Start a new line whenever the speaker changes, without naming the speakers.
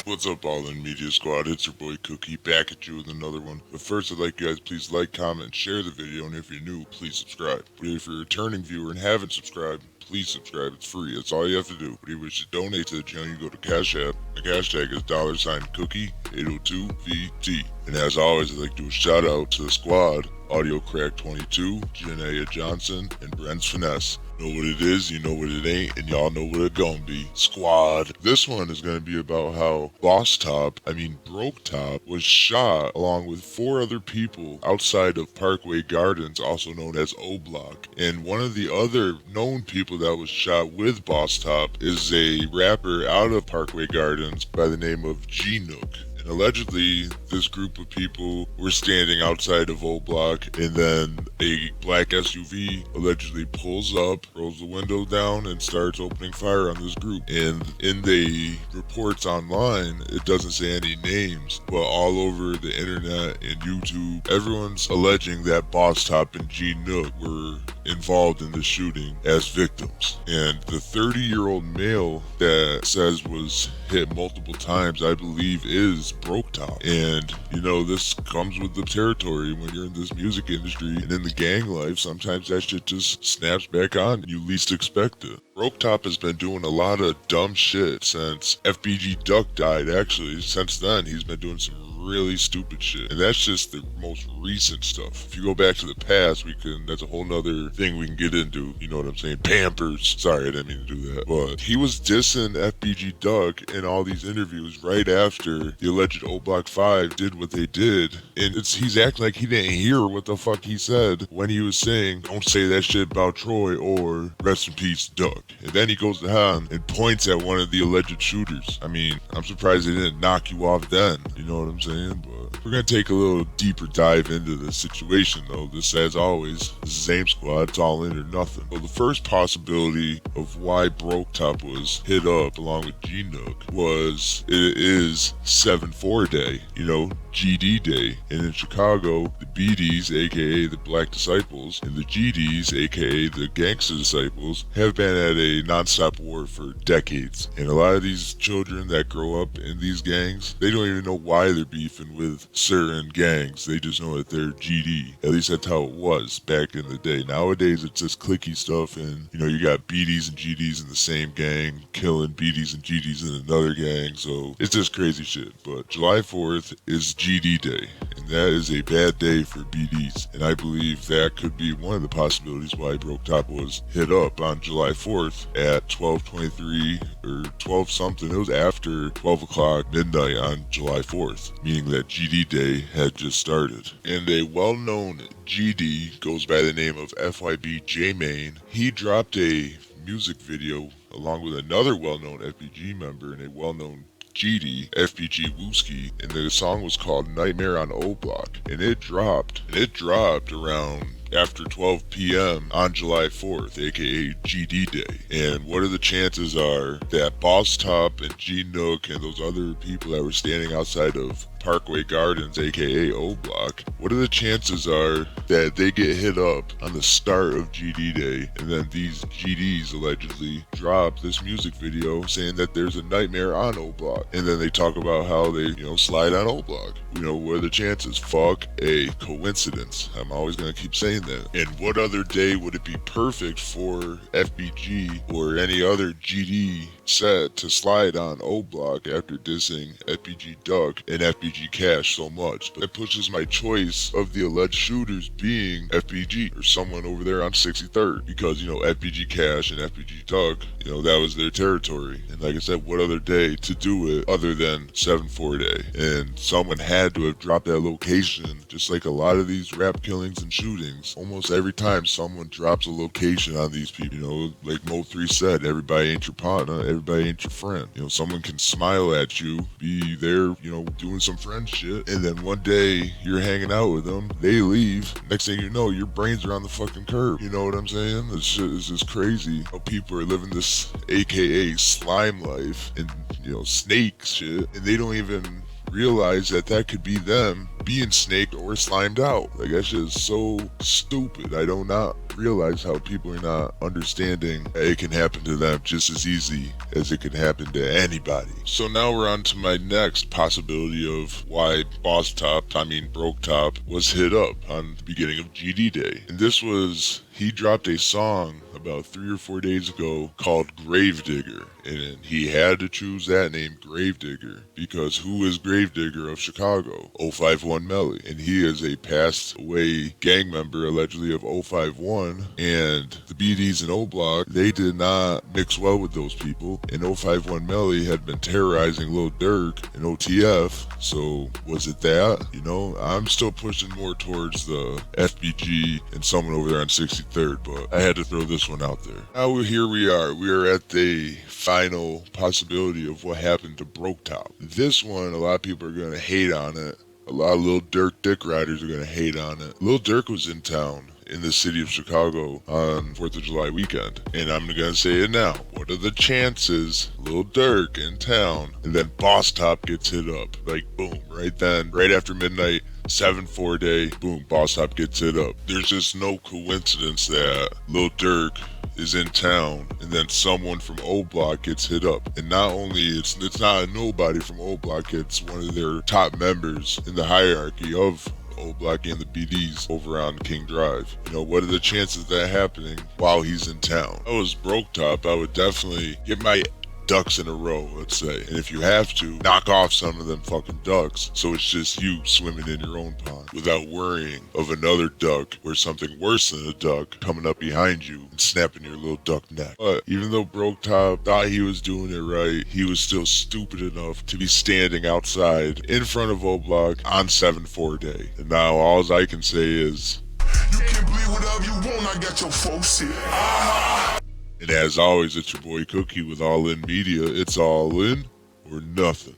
What's up, all in Media Squad? It's your boy Cookie back at you with another one. But first, I'd like you guys please like, comment, and share the video, and if you're new, please subscribe. But if you're a returning viewer and haven't subscribed, please subscribe. It's free. That's all you have to do. But if you wish to donate to the channel, you go to Cash App. The hashtag is $Cookie802VT. And as always, I'd like to do a shout out to the squad: Audio Crack 22, Janaea Johnson, and Brent's Finesse. Know what it is, you know what it ain't, and y'all know what it gonna be. Squad. This one is gonna be about how BROKETOP was shot along with 4 other people outside of Parkway Gardens, also known as Oblock. And one of the other known people that was shot with Bosstop is a rapper out of Parkway Gardens by the name of Gnuk. Allegedly, this group of people were standing outside of Oblock, and then a black SUV allegedly pulls up, rolls the window down, and starts opening fire on this group. And in the reports online, it doesn't say any names, but all over the internet and YouTube, everyone's alleging that Bosstop and Gnuk were involved in the shooting as victims. And the 30-year-old male that says was hit multiple times, I believe, is BROKETOP. And you know, this comes with the territory when you're in this music industry and in the gang life. Sometimes that shit just snaps back on you least expect it. BROKETOP has been doing a lot of dumb shit since FBG Duck died. Actually, since then he's been doing some really stupid shit, and that's just the most recent stuff. If you go back to the past, that's a whole nother thing we can get into, you know what I'm saying? Pampers. Sorry, I didn't mean to do that. But he was dissing FBG Duck in all these interviews right after the alleged Oblock 5 did what they did, and he's acting like he didn't hear what the fuck he said when he was saying, "Don't say that shit about Troy," or "Rest in peace, Duck." And then he goes on and points at one of the alleged shooters. I mean, I'm surprised they didn't knock you off then, you know what I'm saying? But we're gonna take a little deeper dive into the situation, though. This, as always, this is AIM Squad. It's all in or nothing. Well, the first possibility of why BROKETOP was hit up along with Gnuk was it is 7-4 day, you know, GD Day. And in Chicago, the BDs, aka the Black Disciples, and the GDs, aka the Gangster Disciples, have been at a non-stop war for decades. And a lot of these children that grow up in these gangs, they don't even know why they're beefing with certain gangs. They just know that they're GD. At least that's how it was back in the day. Nowadays, it's just cliquey stuff, and you know, you got BDs and GDs in the same gang killing BDs and GDs in another gang, so it's just crazy shit. But July 4th is GD Day, and that is a bad day for BDs, and I believe that could be one of the possibilities why BROKETOP was hit up on July 4th at 12:23 or 12 something. It was after 12 o'clock midnight on July 4th, meaning that GD Day had just started. And a well-known GD goes by the name of FYB J-Main. He dropped a music video along with another well-known FBG member and a well-known GD, FBG Wooski, and the song was called Nightmare on Oblock, and it dropped around after 12 p.m. on July 4th, aka GD Day. And what are the chances are that Bosstop and Gnuk and those other people that were standing outside of Parkway Gardens, aka Oblock, what are the chances are that they get hit up on the start of GD Day, and then these GDs allegedly drop this music video saying that there's a nightmare on Oblock, and then they talk about how they, you know, slide on Oblock? You know, what are the chances? Fuck a coincidence. I'm always gonna keep saying that. And what other day would it be perfect for FBG or any other GD set to slide on Oblock after dissing FBG Duck and FBG Cash so much? But that pushes my choice of the alleged shooters being FBG or someone over there on 63rd, because, you know, FBG Cash and FBG Duck, you know, that was their territory. And like I said, what other day to do it other than 7-4 Day? And someone had to have dropped that location, just like a lot of these rap killings and shootings. Almost every time someone drops a location on these people, you know, like Mo3 said, everybody ain't your partner, everybody ain't your friend. You know, someone can smile at you, be there, you know, doing some friend shit, and then one day you're hanging out with them, they leave, next thing you know, your brains are on the fucking curb. You know what I'm saying? This shit is just crazy how people are living this aka slime life and, you know, snake shit, and they don't even realize that that could be them being snaked or slimed out. Like, that shit is so stupid. I do not realize how people are not understanding that it can happen to them just as easy as it can happen to anybody. So now we're on to my next possibility of why BROKETOP was hit up on the beginning of GD Day. And this was, he dropped a song about 3 or 4 days ago called Gravedigger. And he had to choose that name, Gravedigger, because who is Gravedigger of Chicago? 051 Melly. And he is a passed away gang member, allegedly, of 051. And the BDs and Oblock, they did not mix well with those people. And 051 Melly had been terrorizing Lil Durk and OTF. So was it that? You know, I'm still pushing more towards the FBG and someone over there on 63rd, but I had to throw this one out there. Now here we are. We are at the final possibility of what happened to BROKETOP. This one, a lot of people are going to hate on it. A lot of Lil Durk dick riders are going to hate on it. Lil Durk was in town in the city of Chicago on 4th of July weekend. And I'm going to say it now. What are the chances Lil Durk in town and then Bosstop gets hit up? Like, boom, right then, right after midnight, 7-4 day, boom, Bosstop gets hit up. There's just no coincidence that Lil Durk is in town and then someone from Oblock gets hit up. And not only it's not a nobody from Oblock, it's one of their top members in the hierarchy of Oblock and the BDs over on King Drive. You know, what are the chances of that happening while he's in town? If I was BROKETOP, I would definitely get my ducks in a row, let's say. And if you have to, knock off some of them fucking ducks so it's just you swimming in your own pond without worrying of another duck or something worse than a duck coming up behind you and snapping your little duck neck. But even though BROKETOP thought he was doing it right, he was still stupid enough to be standing outside in front of Oblock on 7-4 day. And now all I can say is,
you can bleed whatever you want, I got your folks here.
And as always, it's your boy Cookie with All In Media. It's all in or nothing.